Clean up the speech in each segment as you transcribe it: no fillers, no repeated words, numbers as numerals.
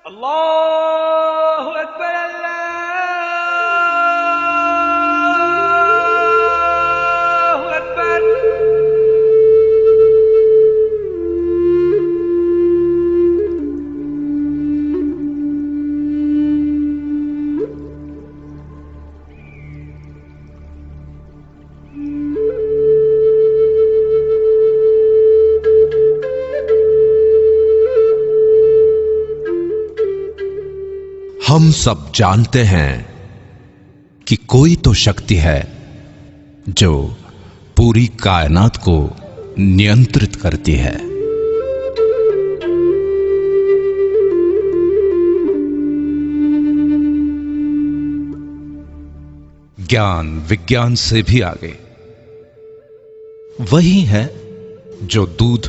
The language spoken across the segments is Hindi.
अल्लाहु अकबर अल्लाहु अकबर। हम सब जानते हैं कि कोई तो शक्ति है जो पूरी कायनात को नियंत्रित करती है। ज्ञान विज्ञान से भी आगे वही है जो दूध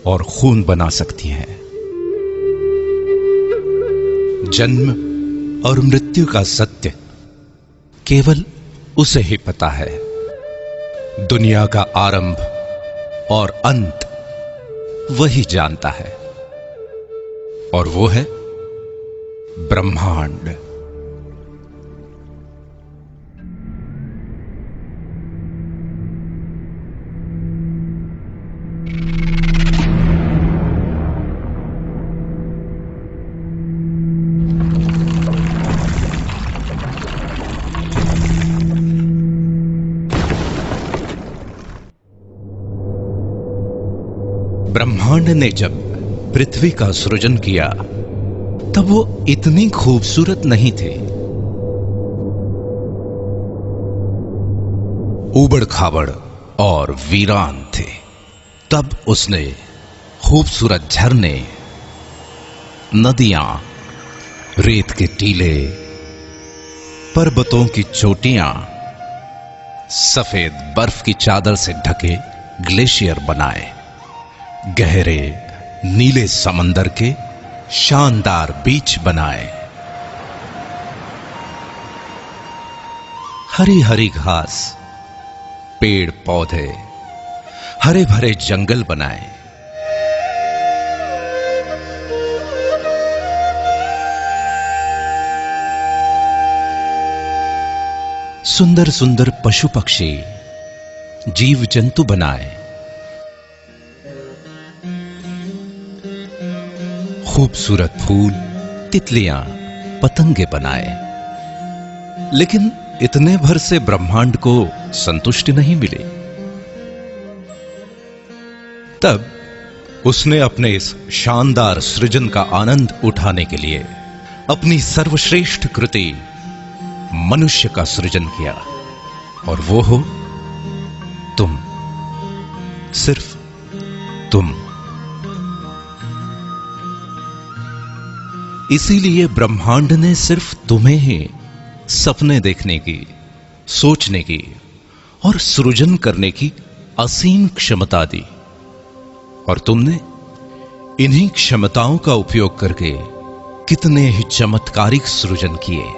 और खून बना सकती है। जन्म और मृत्यु का सत्य केवल उसे ही पता है। दुनिया का आरंभ और अंत वही जानता है, और वो है ब्रह्मांड। ब्रह्मांड ने जब पृथ्वी का सृजन किया तब वो इतनी खूबसूरत नहीं थे। उबड़ खाबड़ और वीरान थे। तब उसने खूबसूरत झरने, नदियां, रेत के टीले, पर्वतों की चोटियां, सफेद बर्फ की चादर से ढके ग्लेशियर बनाए, गहरे नीले समंदर के शानदार बीच बनाए, हरी हरी घास, पेड़ पौधे, हरे भरे जंगल बनाए। सुंदर सुंदर पशु पक्षी, जीव जंतु बनाए। खूबसूरत फूल, तितलियां, पतंगे बनाए। लेकिन इतने भर से ब्रह्मांड को संतुष्टि नहीं मिली। तब उसने अपने इस शानदार सृजन का आनंद उठाने के लिए अपनी सर्वश्रेष्ठ कृति मनुष्य का सृजन किया, और वो हो तुम, सिर्फ तुम। इसीलिए ब्रह्मांड ने सिर्फ तुम्हें ही सपने देखने की, सोचने की और सृजन करने की असीम क्षमता दी, और तुमने इन्हीं क्षमताओं का उपयोग करके कितने ही चमत्कारिक सृजन किए।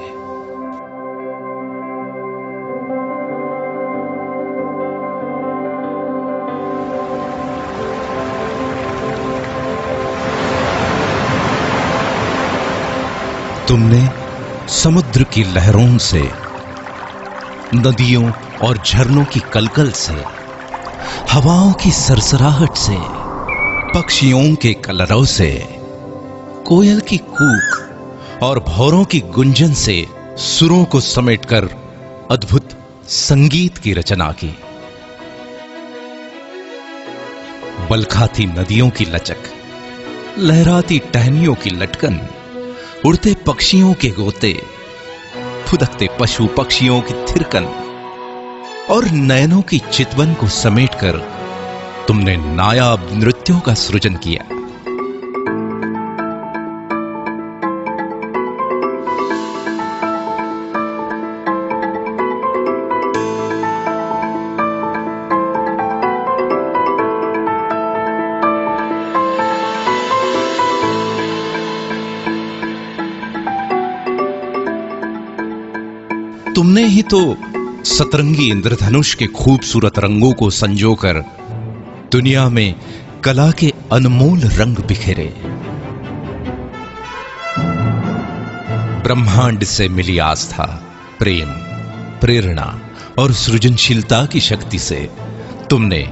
तुमने समुद्र की लहरों से, नदियों और झरनों की कलकल से, हवाओं की सरसराहट से, पक्षियों के कलरव से, कोयल की कूक और भौरों की गुंजन से सुरों को समेटकर अद्भुत संगीत की रचना की। बलखाती नदियों की लचक, लहराती टहनियों की लटकन, उड़ते पक्षियों के गोते, फुदकते पशु पक्षियों की थिरकन और नयनों की चितवन को समेटकर तुमने नायाब नृत्यों का सृजन किया। तुमने ही तो सतरंगी इंद्रधनुष के खूबसूरत रंगों को संजोकर दुनिया में कला के अनमोल रंग बिखेरे। ब्रह्मांड से मिली आस्था, प्रेम, प्रेरणा और सृजनशीलता की शक्ति से तुमने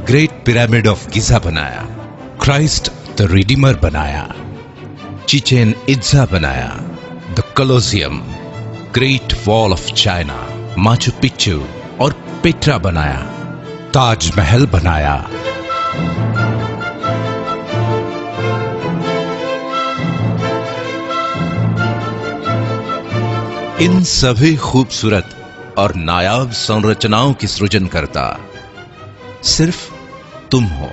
ग्रेट पिरामिड ऑफ गिजा बनाया, क्राइस्ट द रिडीमर बनाया, चिचेन इट्जा बनाया, the Colosseum, great wall of China, Machu Picchu और पेट्रा बनाया, ताजमहल बनाया। इन सभी खूबसूरत और नायाब संरचनाओं की सृजन करता सिर्फ तुम हो।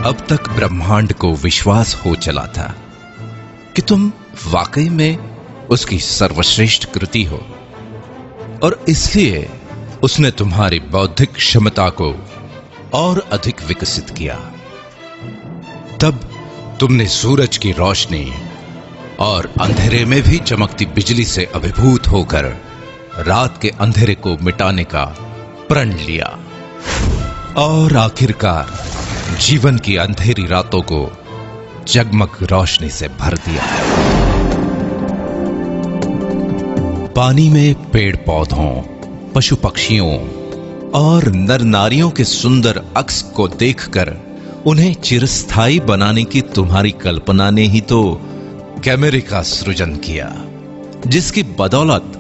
अब तक ब्रह्मांड को विश्वास हो चला था कि तुम वाकई में उसकी सर्वश्रेष्ठ कृति हो, और इसलिए उसने तुम्हारी बौद्धिक क्षमता को और अधिक विकसित किया। तब तुमने सूरज की रोशनी और अंधेरे में भी चमकती बिजली से अभिभूत होकर रात के अंधेरे को मिटाने का प्रण लिया, और आखिरकार जीवन की अंधेरी रातों को जगमग रोशनी से भर दिया। पानी में पेड़ पौधों, पशु पक्षियों और नर नारियों के सुंदर अक्स को देखकर उन्हें चिरस्थायी बनाने की तुम्हारी कल्पना ने ही तो कैमरे का सृजन किया, जिसकी बदौलत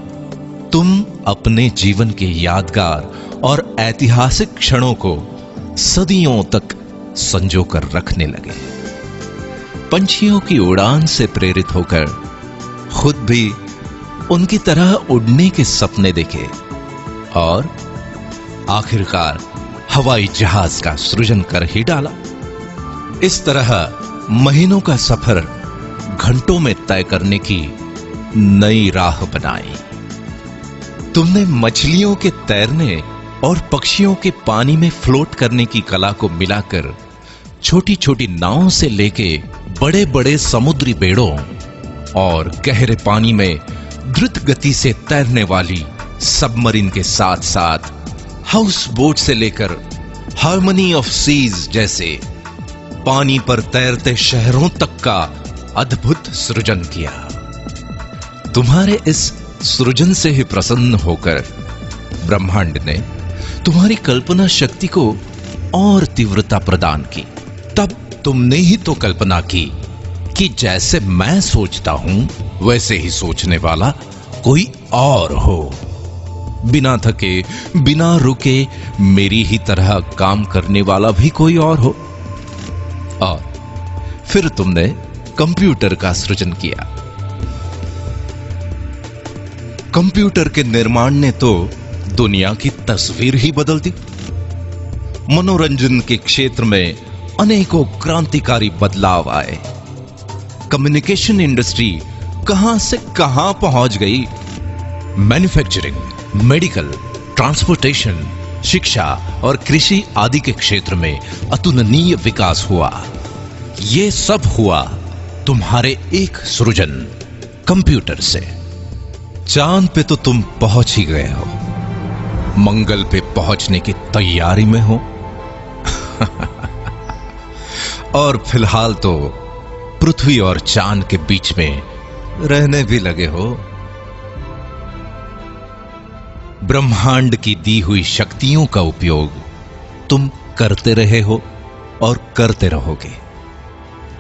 तुम अपने जीवन के यादगार और ऐतिहासिक क्षणों को सदियों तक संजोकर रखने लगे। पंछियों की उड़ान से प्रेरित होकर खुद भी उनकी तरह उड़ने के सपने देखे, और आखिरकार हवाई जहाज का सृजन कर ही डाला। इस तरह महीनों का सफर घंटों में तय करने की नई राह बनाई। तुमने मछलियों के तैरने और पक्षियों के पानी में फ्लोट करने की कला को मिलाकर छोटी छोटी नावों से लेके बड़े बड़े समुद्री बेड़ों और गहरे पानी में द्रुत गति से तैरने वाली सबमरीन के साथ साथ हाउस बोट से लेकर हार्मनी ऑफ सीज जैसे पानी पर तैरते शहरों तक का अद्भुत सृजन किया। तुम्हारे इस सृजन से ही प्रसन्न होकर ब्रह्मांड ने तुम्हारी कल्पना शक्ति को और तीव्रता प्रदान की। तब तुमने ही तो कल्पना की कि जैसे मैं सोचता हूं वैसे ही सोचने वाला कोई और हो, बिना थके बिना रुके मेरी ही तरह काम करने वाला भी कोई और हो। और फिर तुमने कंप्यूटर का सृजन किया। कंप्यूटर के निर्माण ने तो दुनिया की तस्वीर ही बदल दी। मनोरंजन के क्षेत्र में अनेकों क्रांतिकारी बदलाव आए। कम्युनिकेशन इंडस्ट्री कहां से कहां पहुंच गई। मैन्युफैक्चरिंग, मेडिकल, ट्रांसपोर्टेशन, शिक्षा और कृषि आदि के क्षेत्र में अतुलनीय विकास हुआ। यह सब हुआ तुम्हारे एक सृजन कंप्यूटर से। चांद पे तो तुम पहुंच ही गए हो, मंगल पे पहुंचने की तैयारी में हो और फिलहाल तो पृथ्वी और चांद के बीच में रहने भी लगे हो। ब्रह्मांड की दी हुई शक्तियों का उपयोग तुम करते रहे हो और करते रहोगे।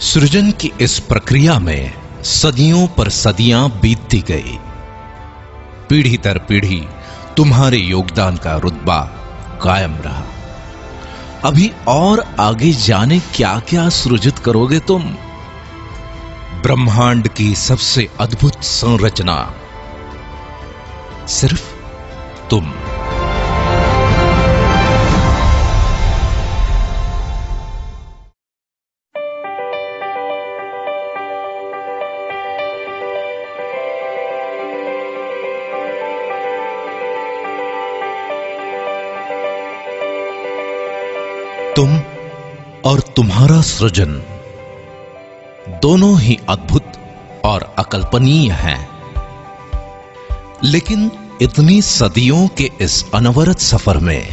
सृजन की इस प्रक्रिया में सदियों पर सदियां बीतती गई। पीढ़ी दर पीढ़ी तुम्हारे योगदान का रुतबा कायम रहा। अभी और आगे जाने क्या क्या सृजित करोगे तुम। ब्रह्मांड की सबसे अद्भुत संरचना सिर्फ तुम। तुम और तुम्हारा सृजन दोनों ही अद्भुत और अकल्पनीय हैं। लेकिन इतनी सदियों के इस अनवरत सफर में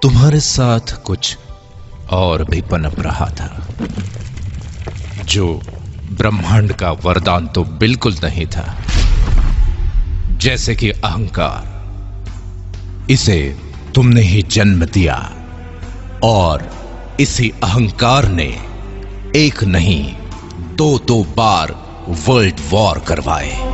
तुम्हारे साथ कुछ और भी पनप रहा था, जो ब्रह्मांड का वरदान तो बिल्कुल नहीं था। जैसे कि अहंकार, इसे तुमने ही जन्म दिया और इसी अहंकार ने एक नहीं दो बार वर्ल्ड वॉर करवाए।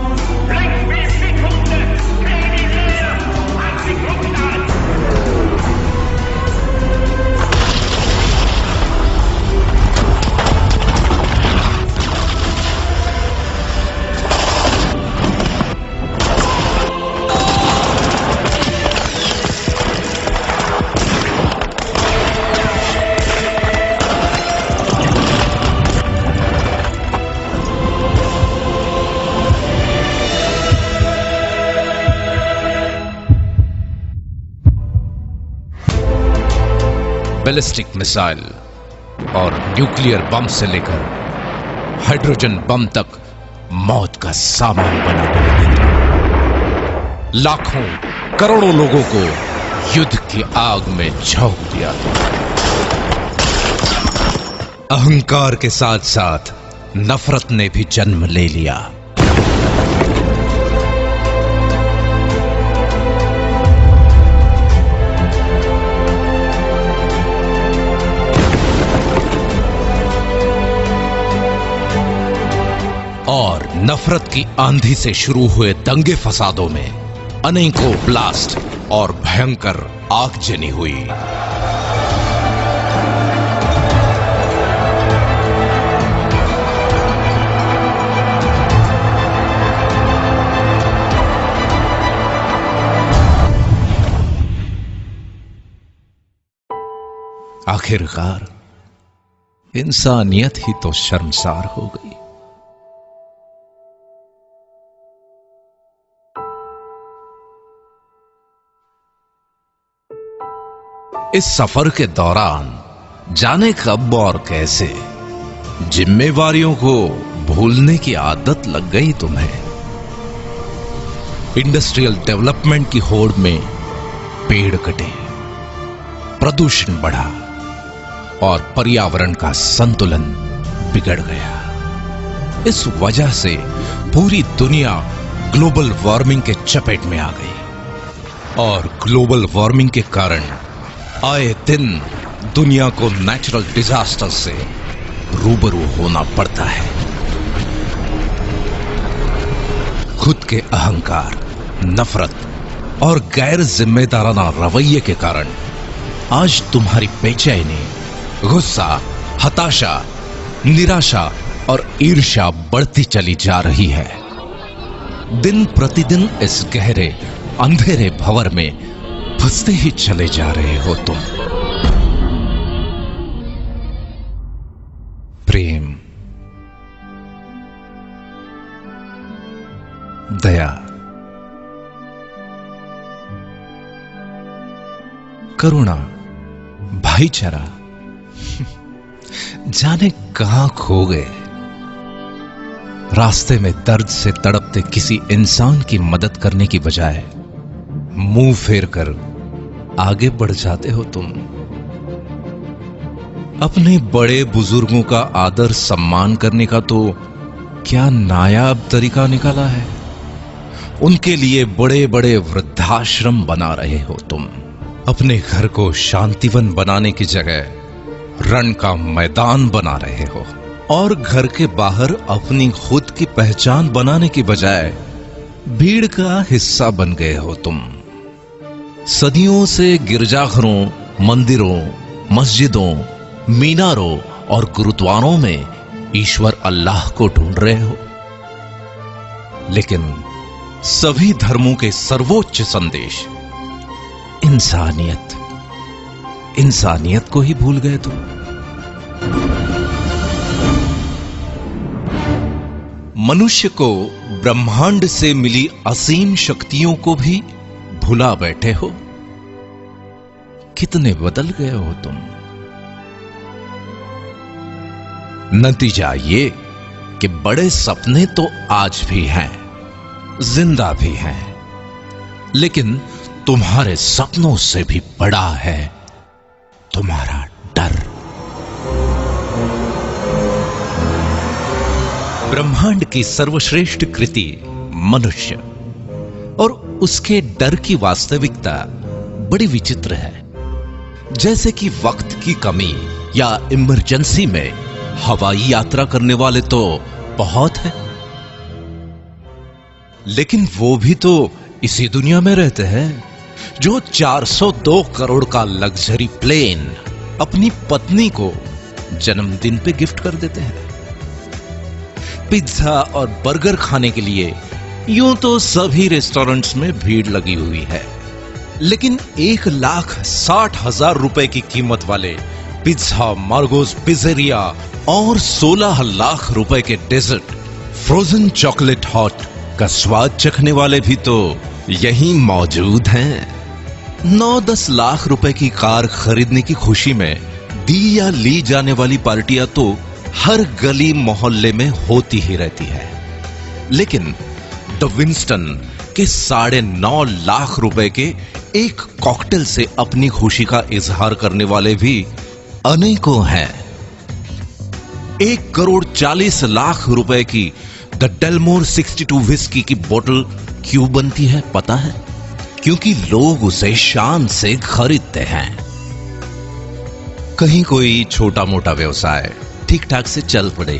बैलिस्टिक मिसाइल और न्यूक्लियर बम से लेकर हाइड्रोजन बम तक मौत का सामान बना हुआ था। लाखों करोड़ों लोगों को युद्ध की आग में झोंक दिया। अहंकार के साथ साथ नफरत ने भी जन्म ले लिया। और नफरत की आंधी से शुरू हुए दंगे फसादों में अनेकों ब्लास्ट और भयंकर आगजनी हुई। आखिरकार इंसानियत ही तो शर्मसार हो गई। इस सफर के दौरान जाने कब और कैसे जिम्मेवारियों को भूलने की आदत लग गई तुम्हें। इंडस्ट्रियल डेवलपमेंट की होड़ में पेड़ कटे, प्रदूषण बढ़ा और पर्यावरण का संतुलन बिगड़ गया। इस वजह से पूरी दुनिया ग्लोबल वार्मिंग के चपेट में आ गई और ग्लोबल वार्मिंग के कारण आए दिन दुनिया को नेचुरल डिजास्टर से रूबरू होना पड़ता है। खुद के अहंकार, नफरत और गैर जिम्मेदाराना रवैये के कारण आज तुम्हारी बेचैनी, गुस्सा, हताशा, निराशा और ईर्ष्या बढ़ती चली जा रही है। दिन प्रतिदिन इस गहरे अंधेरे भंवर में फंसते ही चले जा रहे हो तुम। प्रेम, दया, करुणा, भाईचारा जाने कहां खो गए। रास्ते में दर्द से तड़पते किसी इंसान की मदद करने की बजाय मुंह फेर कर आगे बढ़ जाते हो तुम। अपने बड़े बुजुर्गों का आदर सम्मान करने का तो क्या नायाब तरीका निकाला है। उनके लिए बड़े बड़े वृद्धाश्रम बना रहे हो तुम। अपने घर को शांतिवन बनाने की जगह रण का मैदान बना रहे हो और घर के बाहर अपनी खुद की पहचान बनाने की बजाय भीड़ का हिस्सा बन गए हो तुम। सदियों से गिरजाघरों, मंदिरों, मस्जिदों, मीनारों और गुरुद्वारों में ईश्वर अल्लाह को ढूंढ रहे हो, लेकिन सभी धर्मों के सर्वोच्च संदेश इंसानियत, इंसानियत को ही भूल गए तुम। मनुष्य को ब्रह्मांड से मिली असीम शक्तियों को भी भुला बैठे हो। कितने बदल गए हो तुम। नतीजा ये कि बड़े सपने तो आज भी हैं, जिंदा भी हैं, लेकिन तुम्हारे सपनों से भी बड़ा है तुम्हारा डर। ब्रह्मांड की सर्वश्रेष्ठ कृति मनुष्य और उसके डर की वास्तविकता बड़ी विचित्र है। जैसे कि वक्त की कमी या इमरजेंसी में हवाई यात्रा करने वाले तो बहुत है, लेकिन वो भी तो इसी दुनिया में रहते हैं जो 402 करोड़ का लग्जरी प्लेन अपनी पत्नी को जन्मदिन पे गिफ्ट कर देते हैं। पिज्जा और बर्गर खाने के लिए यूं तो सभी रेस्टोरेंट्स में भीड़ लगी हुई है, लेकिन 1,60,000 रुपए की कीमत वाले पिज्जा, मार्गोस पिज़्ज़ेरिया और 16 लाख रुपए के डेजर्ट, फ्रोजन चॉकलेट हॉट का स्वाद चखने वाले भी तो यहीं मौजूद हैं। 9-10 लाख रुपए की कार खरीदने की खुशी में दी या ली जाने वाली पार्टियां तो हर गली मोहल्ले में होती ही रहती है, लेकिन द विंस्टन के 9.5 लाख रुपए के एक कॉकटेल से अपनी खुशी का इजहार करने वाले भी अनेकों हैं। 1,40 लाख रुपए की द डेलमोर 62 विस्की की बोतल क्यों बनती है पता है? क्योंकि लोग उसे शान से खरीदते हैं। कहीं कोई छोटा मोटा व्यवसाय ठीक ठाक से चल पड़े,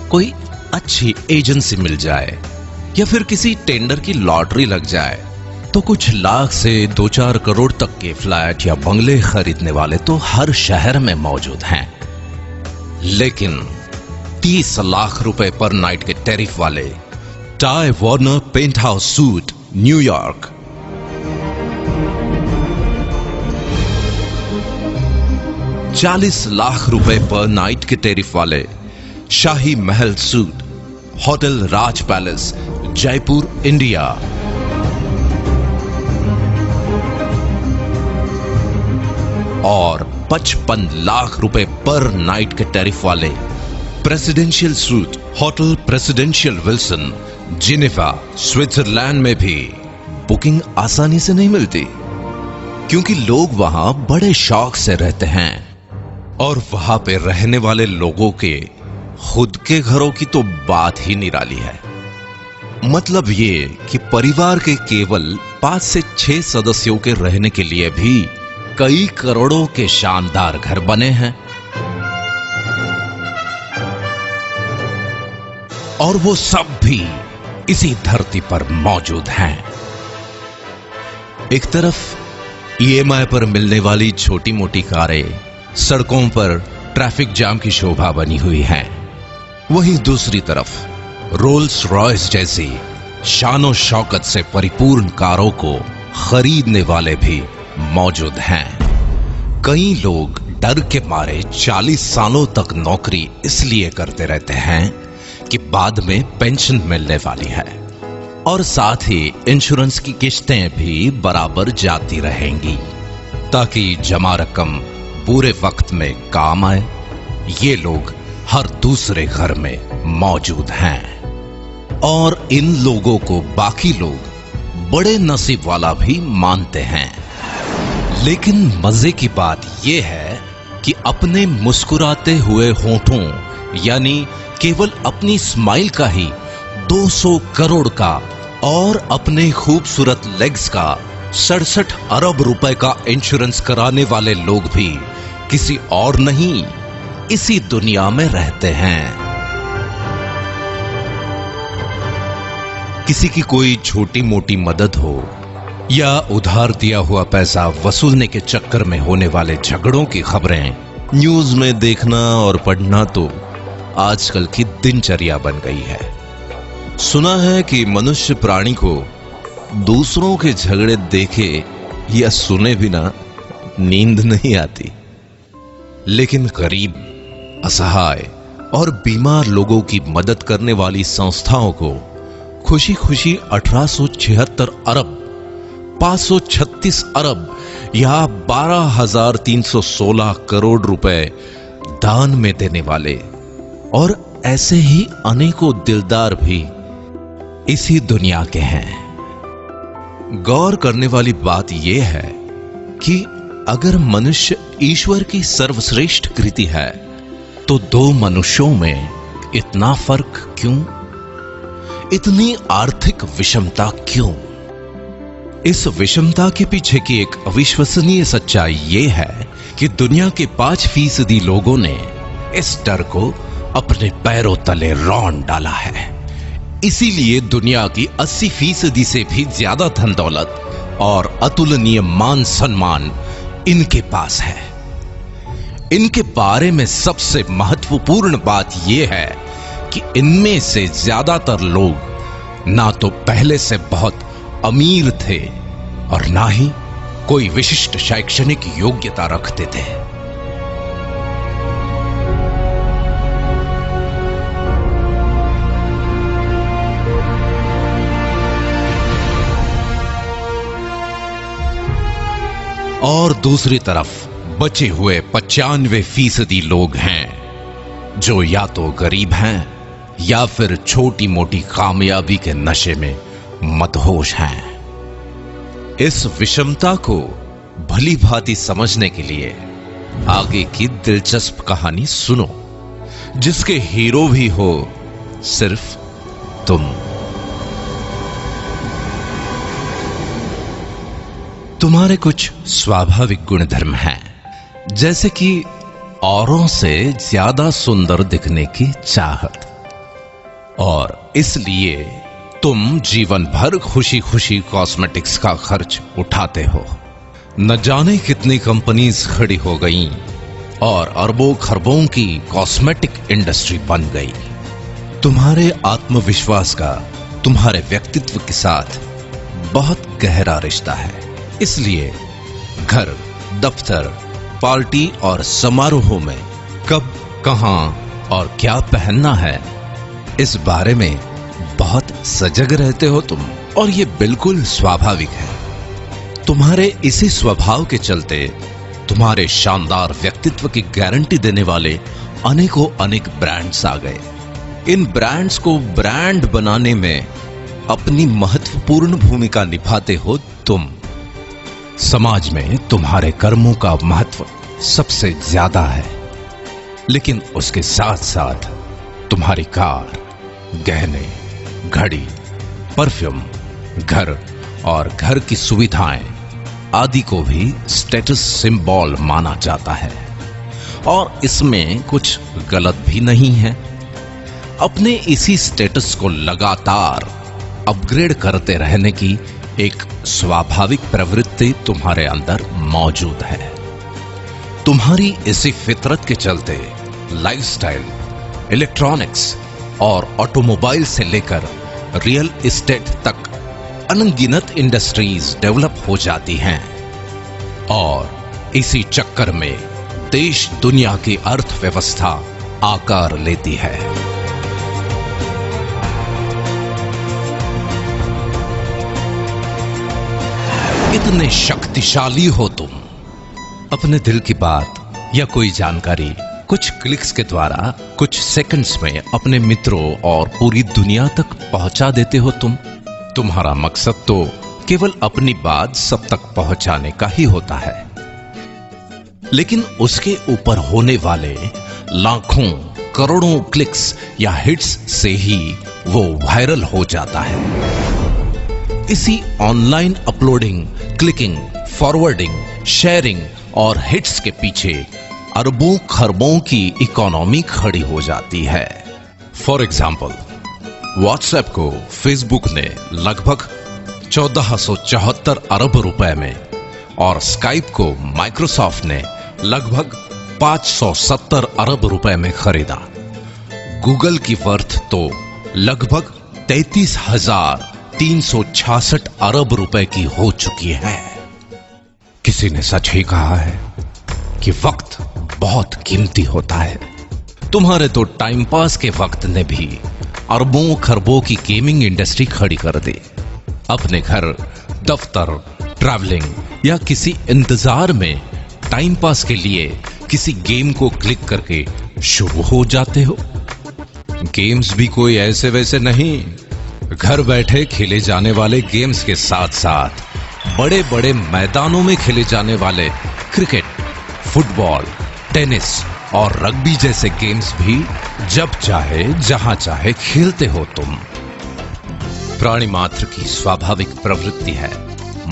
कोई अच्छी एजेंसी मिल जाए या फिर किसी टेंडर की लॉटरी लग जाए तो कुछ लाख से 2-4 करोड़ तक के फ्लैट या बंगले खरीदने वाले तो हर शहर में मौजूद हैं। लेकिन 30 लाख रुपए पर नाइट के टैरिफ वाले Time Warner penthouse suite New York, 40 lakh रुपए पर नाइट के टैरिफ वाले Shahi Mahal suite hotel Raj Palace Jaipur India, और 55 लाख रुपए पर नाइट के टैरिफ वाले presidential suite hotel presidential Wilson Geneva Switzerland में भी बुकिंग आसानी से नहीं मिलती, क्योंकि लोग वहां बड़े शौक से रहते हैं और वहां पे रहने वाले लोगों के खुद के घरों की तो बात ही निराली है। मतलब ये कि परिवार के केवल 5 से 6 सदस्यों के रहने के लिए भी कई करोड़ों के शानदार घर बने हैं, और वो सब भी इसी धरती पर मौजूद हैं। एक तरफ ईएमआई पर मिलने वाली छोटी मोटी कारें सड़कों पर ट्रैफिक जाम की शोभा बनी हुई हैं, वहीं दूसरी तरफ रोल्स रॉयस जैसी शानो शौकत से परिपूर्ण कारों को खरीदने वाले भी मौजूद हैं। कई लोग डर के मारे 40 सालों तक नौकरी इसलिए करते रहते हैं कि बाद में पेंशन मिलने वाली है, और साथ ही इंश्योरेंस की किश्तें भी बराबर जाती रहेंगी ताकि जमा रकम पूरे वक्त में काम आए। ये लोग हर दूसरे घर में मौजूद हैं, और इन लोगों को बाकी लोग बड़े नसीब वाला भी मानते हैं। लेकिन मजे की बात यह है कि अपने मुस्कुराते हुए होठों यानी केवल अपनी स्माइल का ही 200 करोड़ का और अपने खूबसूरत लेग्स का 67 अरब रुपए का इंश्योरेंस कराने वाले लोग भी किसी और नहीं, इसी दुनिया में रहते हैं। किसी की कोई छोटी मोटी मदद हो या उधार दिया हुआ पैसा वसूलने के चक्कर में होने वाले झगड़ों की खबरें न्यूज में देखना और पढ़ना तो आजकल की दिनचर्या बन गई है। सुना है कि मनुष्य प्राणी को दूसरों के झगड़े देखे या सुने बिना नींद नहीं आती, लेकिन गरीब, असहाय और बीमार लोगों की मदद करने वाली संस्थाओं को खुशी खुशी 1876 अरब 536 अरब या 12,316 करोड़ रुपए दान में देने वाले और ऐसे ही अनेकों दिलदार भी इसी दुनिया के हैं। गौर करने वाली बात यह है कि अगर मनुष्य ईश्वर की सर्वश्रेष्ठ कृति है तो दो मनुष्यों में इतना फर्क क्यों? इतनी आर्थिक विषमता क्यों? इस विषमता के पीछे की एक अविश्वसनीय सच्चाई यह है कि दुनिया के 5% लोगों ने इस डर को अपने पैरों तले रौंद डाला है। इसीलिए दुनिया की 80% से भी ज्यादा धन दौलत और अतुलनीय मान सम्मान इनके पास है। इनके बारे में सबसे महत्वपूर्ण बात यह है कि इनमें से ज्यादातर लोग ना तो पहले से बहुत अमीर थे और ना ही कोई विशिष्ट शैक्षणिक योग्यता रखते थे। और दूसरी तरफ बचे हुए 95% लोग हैं जो या तो गरीब हैं या फिर छोटी मोटी कामयाबी के नशे में मदहोश हैं। इस विषमता को भली भांति समझने के लिए आगे की दिलचस्प कहानी सुनो, जिसके हीरो भी हो सिर्फ तुम। तुम्हारे कुछ स्वाभाविक गुणधर्म हैं, जैसे कि औरों से ज्यादा सुंदर दिखने की चाहत, और इसलिए तुम जीवन भर खुशी खुशी कॉस्मेटिक्स का खर्च उठाते हो। न जाने कितनी कंपनीज खड़ी हो गईं और अरबों खरबों की कॉस्मेटिक इंडस्ट्री बन गई। तुम्हारे आत्मविश्वास का तुम्हारे व्यक्तित्व के साथ बहुत गहरा रिश्ता है। इसलिए घर, दफ्तर, पार्टी और समारोहों में कब, कहां और क्या पहनना है, इस बारे में बहुत सजग रहते हो तुम, और ये बिल्कुल स्वाभाविक है। तुम्हारे इसी स्वभाव के चलते तुम्हारे शानदार व्यक्तित्व की गारंटी देने वाले अनेकों अनेक ब्रांड्स आ गए। इन ब्रांड्स को ब्रांड बनाने में अपनी महत्वपूर्ण भूमिका निभाते हो तुम। समाज में तुम्हारे कर्मों का महत्व सबसे ज्यादा है, लेकिन उसके साथ साथ तुम्हारी कार, गहने, घड़ी, परफ्यूम, घर और घर की सुविधाएं आदि को भी स्टेटस सिंबल माना जाता है, और इसमें कुछ गलत भी नहीं है। अपने इसी स्टेटस को लगातार अपग्रेड करते रहने की एक स्वाभाविक प्रवृत्ति तुम्हारे अंदर मौजूद है। तुम्हारी इसी फितरत के चलते लाइफस्टाइल, इलेक्ट्रॉनिक्स और ऑटोमोबाइल से लेकर रियल एस्टेट तक अनगिनत इंडस्ट्रीज डेवलप हो जाती हैं, और इसी चक्कर में देश दुनिया की अर्थव्यवस्था आकार लेती है। इतने शक्तिशाली हो तुम। अपने दिल की बात या कोई जानकारी कुछ क्लिक्स के द्वारा कुछ सेकंड्स में अपने मित्रों और पूरी दुनिया तक पहुंचा देते हो तुम। तुम्हारा मकसद तो केवल अपनी बात सब तक पहुंचाने का ही होता है, लेकिन उसके ऊपर होने वाले लाखों करोड़ों क्लिक्स या हिट्स से ही वो वायरल हो जाता है। इसी online uploading, clicking, forwarding, sharing और हिट्स के पीछे अरबों खरबों की इकोनॉमी खड़ी हो जाती है। फॉर एग्जाम्पल, व्हाट्सएप को फेसबुक ने लगभग 1474 अरब रुपए में और स्काइप को माइक्रोसॉफ्ट ने लगभग 570 अरब रुपए में खरीदा। गूगल की वर्थ तो लगभग 33,366 अरब रुपए की हो चुकी है। किसी ने सच ही कहा है कि वक्त बहुत कीमती होता है। तुम्हारे तो टाइम पास के वक्त ने भी अरबों खरबों की गेमिंग इंडस्ट्री खड़ी कर दी। अपने घर, दफ्तर, ट्रैवलिंग या किसी इंतजार में टाइम पास के लिए किसी गेम को क्लिक करके शुरू हो जाते हो। गेम्स भी कोई ऐसे वैसे नहीं, घर बैठे खेले जाने वाले गेम्स के साथ साथ बड़े बड़े मैदानों में खेले जाने वाले क्रिकेट, फुटबॉल, टेनिस और रग्बी जैसे गेम्स भी जब चाहे जहां चाहे खेलते हो तुम। प्राणी मात्र की स्वाभाविक प्रवृत्ति है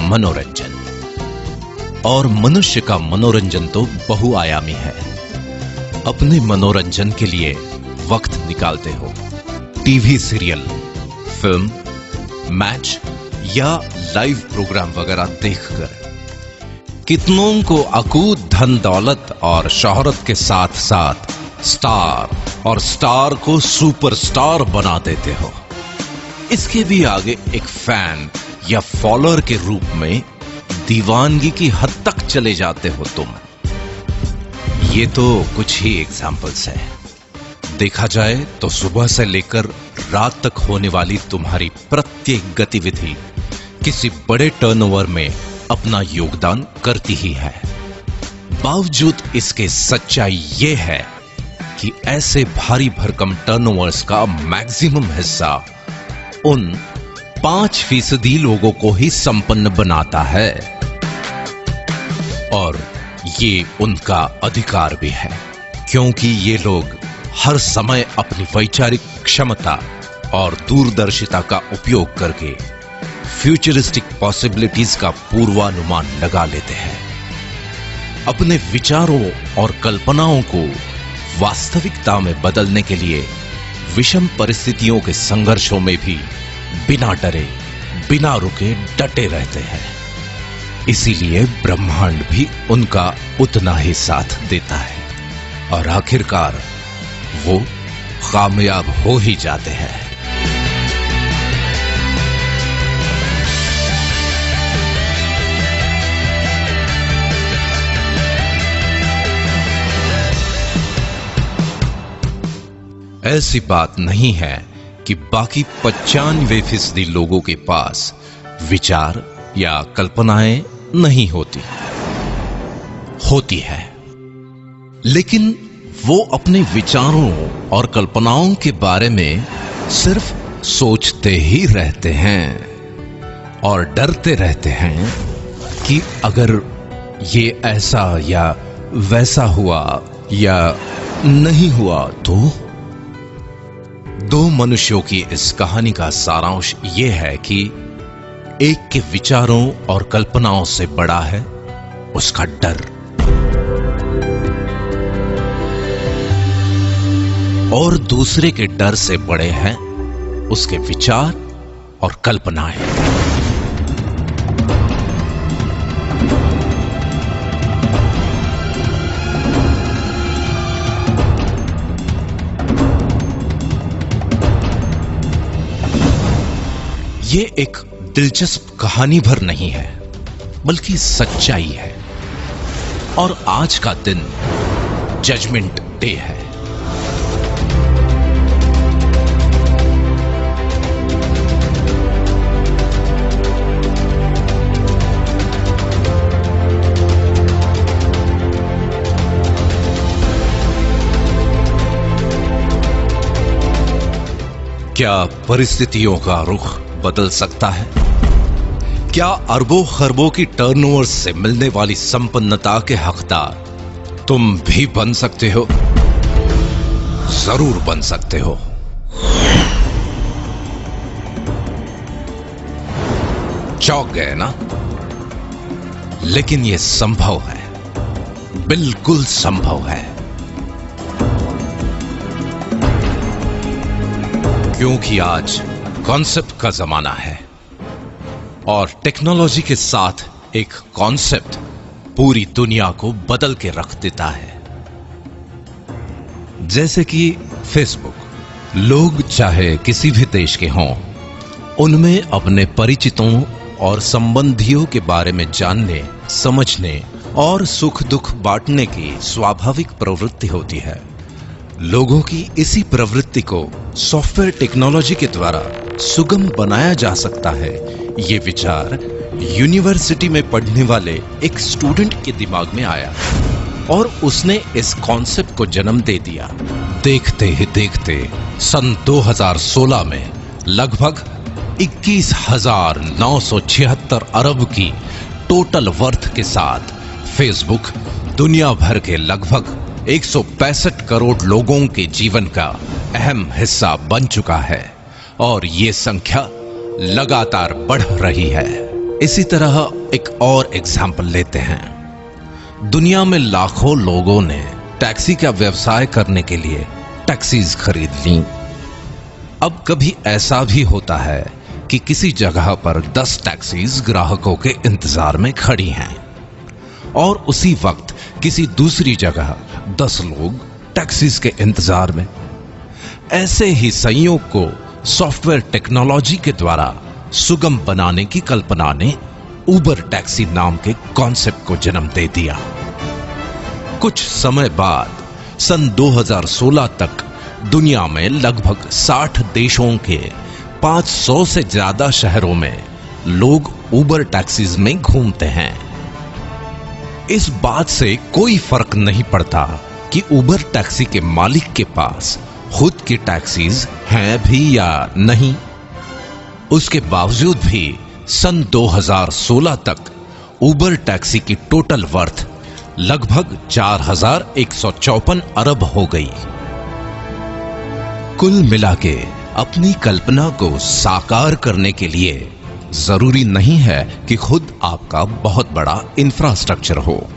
मनोरंजन, और मनुष्य का मनोरंजन तो बहुआयामी है। अपने मनोरंजन के लिए वक्त निकालते हो टीवी सीरियल, फिल्म, मैच या लाइव प्रोग्राम वगैरह देखकर। कितनों को अकूत धन दौलत और शोहरत के साथ साथ स्टार और स्टार को सुपरस्टार बना देते हो। इसके भी आगे एक फैन या फॉलोअर के रूप में दीवानगी की हद तक चले जाते हो तुम। ये तो कुछ ही एग्जाम्पल्स है। देखा जाए तो सुबह से लेकर रात तक होने वाली तुम्हारी प्रत्येक गतिविधि किसी बड़े टर्नओवर में अपना योगदान करती ही है। बावजूद इसके सच्चाई ये है कि ऐसे भारी भरकम टर्नओवर्स का मैक्सिमम हिस्सा उन 5% लोगों को ही संपन्न बनाता है, और ये उनका अधिकार भी है, क्योंकि ये लोग हर समय अपनी वैचारिक क्षमता और दूरदर्शिता का उपयोग करके फ्यूचरिस्टिक पॉसिबिलिटीज का पूर्वानुमान लगा लेते हैं। अपने विचारों और कल्पनाओं को वास्तविकता में बदलने के लिए विषम परिस्थितियों के संघर्षों में भी बिना डरे, बिना रुके डटे रहते हैं। इसीलिए ब्रह्मांड भी उनका उतना ही साथ देता है, और आखिरकार वो कामयाब हो ही जाते हैं। ऐसी बात नहीं है कि बाकी 95% लोगों के पास विचार या कल्पनाएं नहीं होती है, लेकिन वो अपने विचारों और कल्पनाओं के बारे में सिर्फ सोचते ही रहते हैं और डरते रहते हैं कि अगर ये ऐसा या वैसा हुआ या नहीं हुआ तो। दो मनुष्यों की इस कहानी का सारांश यह है कि एक के विचारों और कल्पनाओं से बड़ा है उसका डर, और दूसरे के डर से बड़े हैं उसके विचार और कल्पनाएं। ये एक दिलचस्प कहानी भर नहीं है, बल्कि सच्चाई है। और आज का दिन जजमेंट डे है। क्या परिस्थितियों का रुख बदल सकता है? क्या अरबों खरबों की टर्नओवर से मिलने वाली संपन्नता के हकदार तुम भी बन सकते हो? जरूर बन सकते हो। चौंक गए ना? लेकिन यह संभव है, बिल्कुल संभव है, क्योंकि आज कॉन्सेप्ट का जमाना है, और टेक्नोलॉजी के साथ एक कॉन्सेप्ट पूरी दुनिया को बदल के रख देता है। जैसे कि फेसबुक। लोग चाहे किसी भी देश के हों, उनमें अपने परिचितों और संबंधियों के बारे में जानने, समझने और सुख दुख बांटने की स्वाभाविक प्रवृत्ति होती है। लोगों की इसी प्रवृत्ति को सॉफ्टवेयर टेक्नोलॉजी के द्वारा सुगम बनाया जा सकता है। ये विचार यूनिवर्सिटी में पढ़ने वाले एक स्टूडेंट के दिमाग में आया और उसने इस कॉन्सेप्ट को जन्म दे दिया। देखते ही देखते सन 2016 में लगभग 21,976 अरब की टोटल वर्थ के साथ फेसबुक दुनिया भर के लगभग 165 करोड़ लोगों के जीवन का अहम हिस्सा बन चुका है और ये संख्या लगातार बढ़ रही है। इसी तरह एक और एग्जाम्पल लेते हैं। दुनिया में लाखों लोगों ने टैक्सी का व्यवसाय करने के लिए टैक्सीज खरीद ली। अब कभी ऐसा भी होता है कि किसी जगह पर 10 टैक्सीज ग्राहकों के इंतजार में खड़ी हैं और उसी वक्त किसी दूसरी जगह 10 लोग टैक्सीज के इंतजार में। ऐसे ही संयोग को सॉफ्टवेयर टेक्नोलॉजी के द्वारा सुगम बनाने की कल्पना ने उबर टैक्सी नाम के कॉन्सेप्ट को जन्म दे दिया। कुछ समय बाद सन 2016 तक दुनिया में लगभग 60 देशों के 500 से ज्यादा शहरों में लोग उबर टैक्सीज में घूमते हैं। इस बात से कोई फर्क नहीं पड़ता कि उबर टैक्सी के मालिक के पास खुद की टैक्सीज हैं भी या नहीं। उसके बावजूद भी सन 2016 तक उबर टैक्सी की टोटल वर्थ लगभग 4,154 अरब हो गई। कुल मिला के अपनी कल्पना को साकार करने के लिए जरूरी नहीं है कि खुद आपका बहुत बड़ा इंफ्रास्ट्रक्चर हो।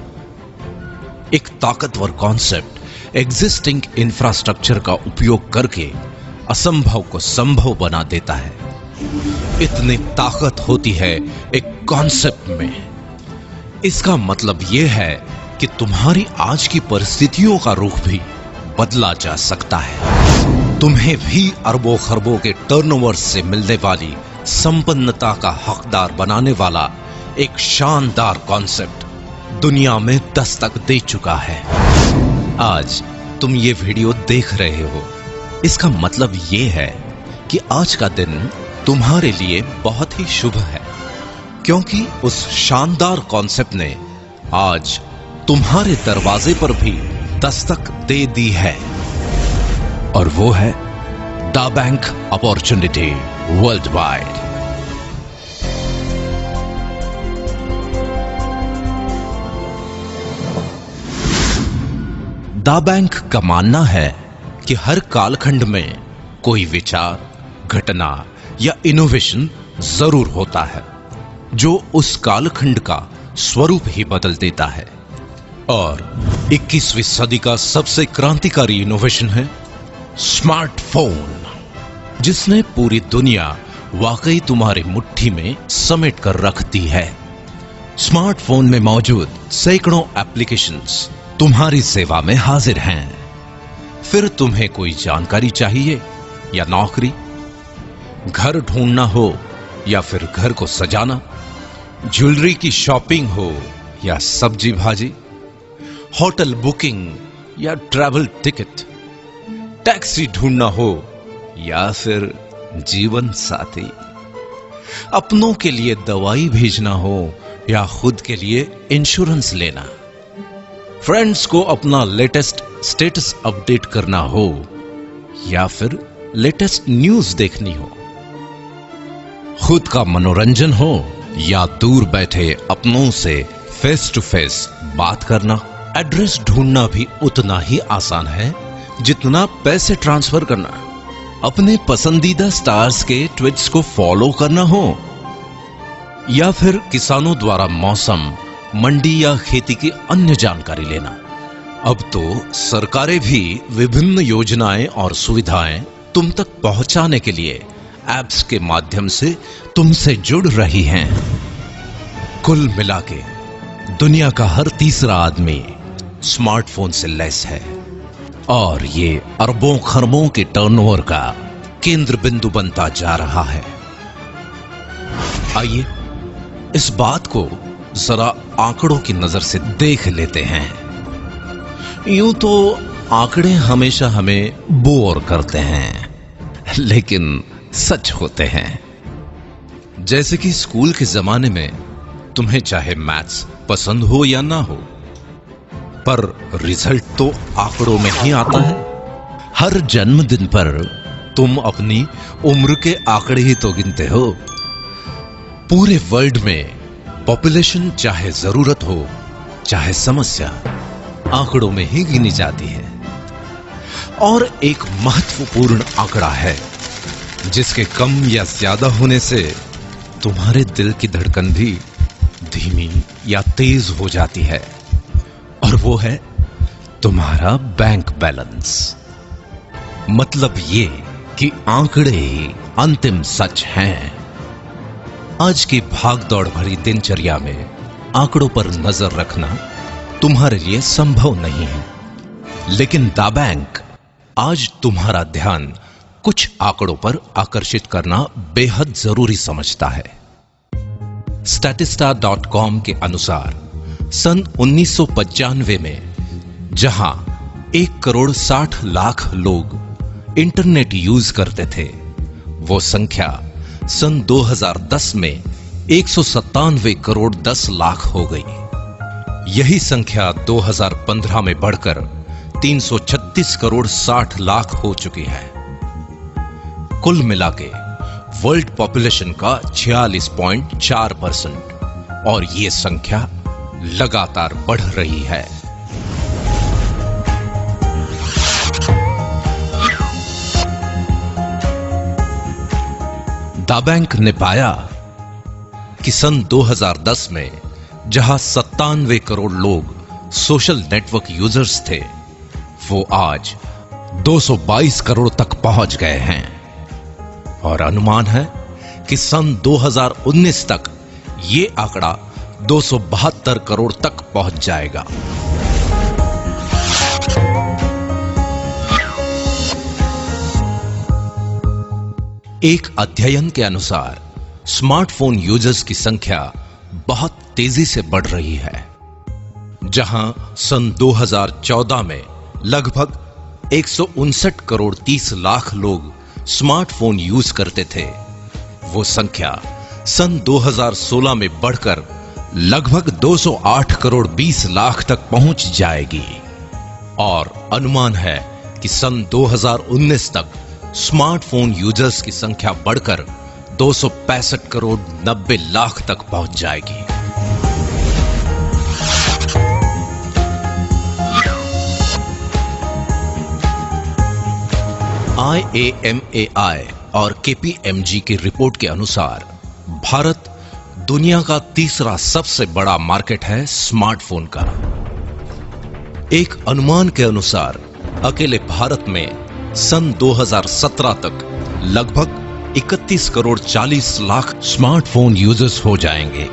एक ताकतवर कॉन्सेप्ट एग्जिस्टिंग इंफ्रास्ट्रक्चर का उपयोग करके असंभव को संभव बना देता है। इतनी ताकत होती है एक कॉन्सेप्ट में। इसका मतलब यह है कि तुम्हारी आज की परिस्थितियों का रुख भी बदला जा सकता है। तुम्हें भी अरबों खरबों के टर्नओवर से मिलने वाली संपन्नता का हकदार बनाने वाला एक शानदार कॉन्सेप्ट दुनिया में दस्तक दे चुका है। आज तुम ये वीडियो देख रहे हो, इसका मतलब ये है कि आज का दिन तुम्हारे लिए बहुत ही शुभ है, क्योंकि उस शानदार कॉन्सेप्ट ने आज तुम्हारे दरवाजे पर भी दस्तक दे दी है और वो है the bank opportunity world wide. The bank का मानना है कि हर कालखंड में कोई विचार, घटना या इनोवेशन जरूर होता है जो उस कालखंड का स्वरूप ही बदल देता है। और 21वीं सदी का सबसे क्रांतिकारी इनोवेशन है स्मार्टफोन, जिसने पूरी दुनिया वाकई तुम्हारी मुट्ठी में समेट कर रख दी है। स्मार्टफोन में मौजूद सैकड़ों एप्लीकेशंस तुम्हारी सेवा में हाजिर हैं। फिर तुम्हें कोई जानकारी चाहिए या नौकरी, घर ढूंढना हो या फिर घर को सजाना, ज्वेलरी की शॉपिंग हो या सब्जी भाजी, होटल बुकिंग या ट्रैवल टिकट, टैक्सी ढूंढना हो या फिर जीवन साथी, अपनों के लिए दवाई भेजना हो या खुद के लिए इंश्योरेंस लेना, फ्रेंड्स को अपना लेटेस्ट स्टेटस अपडेट करना हो या फिर लेटेस्ट न्यूज देखनी हो, खुद का मनोरंजन हो या दूर बैठे अपनों से फेस टू फेस बात करना, एड्रेस ढूंढना भी उतना ही आसान है जितना पैसे ट्रांसफर करना, अपने पसंदीदा स्टार्स के ट्वीट्स को फॉलो करना हो या फिर किसानों द्वारा मौसम, मंडी या खेती की अन्य जानकारी लेना। अब तो सरकारें भी विभिन्न योजनाएं और सुविधाएं तुम तक पहुंचाने के लिए ऐप्स के माध्यम से तुमसे जुड़ रही हैं। कुल मिला के दुनिया का हर तीसरा आदमी स्मार्टफोन से लैस है और ये अरबों खरबों के टर्नओवर का केंद्र बिंदु बनता जा रहा है। आइए इस बात को जरा आंकड़ों की नजर से देख लेते हैं। यूं तो आंकड़े हमेशा हमें बोर करते हैं, लेकिन सच होते हैं। जैसे कि स्कूल के जमाने में तुम्हें चाहे मैथ्स पसंद हो या ना हो, पर रिजल्ट तो आंकड़ों में ही आता है। हर जन्मदिन पर तुम अपनी उम्र के आंकड़े ही तो गिनते हो। पूरे वर्ल्ड में पॉपुलेशन चाहे जरूरत हो चाहे समस्या, आंकड़ों में ही गिनी जाती है। और एक महत्वपूर्ण आंकड़ा है जिसके कम या ज्यादा होने से तुम्हारे दिल की धड़कन भी धीमी या तेज हो जाती है, और वो है तुम्हारा बैंक बैलेंस। मतलब ये कि आंकड़े ही अंतिम सच हैं। आज की भागदौड़ भरी दिनचर्या में आंकड़ों पर नजर रखना तुम्हारे लिए संभव नहीं है, लेकिन द बैंक आज तुम्हारा ध्यान कुछ आंकड़ों पर आकर्षित करना बेहद जरूरी समझता है। statista.com के अनुसार सन 1995 में जहां 1,60,00,000 लोग इंटरनेट यूज करते थे, वो संख्या सन 2010 में 197,10,00,000 हो गई। यही संख्या 2015 में बढ़कर 336,60,00,000 हो चुकी है। कुल मिलाके वर्ल्ड पॉपुलेशन का 46.4%, और ये संख्या लगातार बढ़ रही है। द बैंक ने पाया कि सन 2010 में जहां 97 करोड़ लोग सोशल नेटवर्क यूजर्स थे, वो आज 222 करोड़ तक पहुंच गए हैं, और अनुमान है कि सन 2019 तक ये आंकड़ा 272 करोड़ तक पहुंच जाएगा। एक अध्ययन के अनुसार स्मार्टफोन यूजर्स की संख्या बहुत तेजी से बढ़ रही है। जहां सन 2014 में लगभग 159 करोड़ 30 लाख लोग स्मार्टफोन यूज करते थे, वो संख्या सन 2016 में बढ़कर लगभग 208 करोड़ 20 लाख तक पहुंच जाएगी, और अनुमान है कि सन 2019 तक स्मार्टफोन यूजर्स की संख्या बढ़कर 265 करोड़ 90 लाख तक पहुंच जाएगी। IAMAI और KPMG की रिपोर्ट के अनुसार भारत दुनिया का तीसरा सबसे बड़ा मार्केट है स्मार्टफोन का। एक अनुमान के अनुसार अकेले भारत में सन 2017 तक लगभग 31 करोड़ 40 लाख स्मार्टफोन यूजर्स हो जाएंगे।